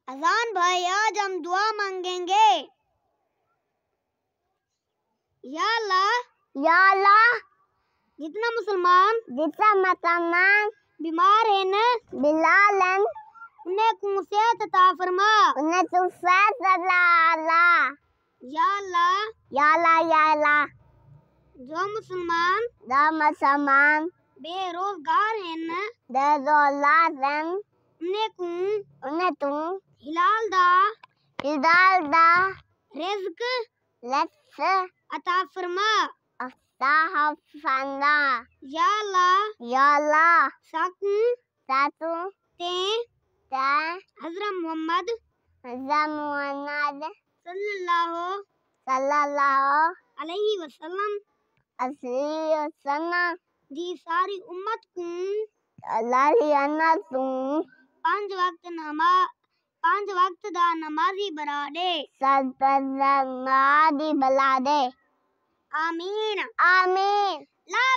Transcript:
اذان بھائی آج ہم دعا مانگیں گے۔ یا اللہ جتنا مسلمان بیمار ہیں انہیں کو صحت عطا فرما۔ یا اللہ جو مسلمان بے روزگار ہیں انہیں کو حلال دا رزق عطا فرما۔ یا اللہ ساکوں تیں حضرت محمد صلی اللہ علیہ وسلم دی ساری امت کو 5 وقت دا نمازی بنا دے۔ آمین۔ لا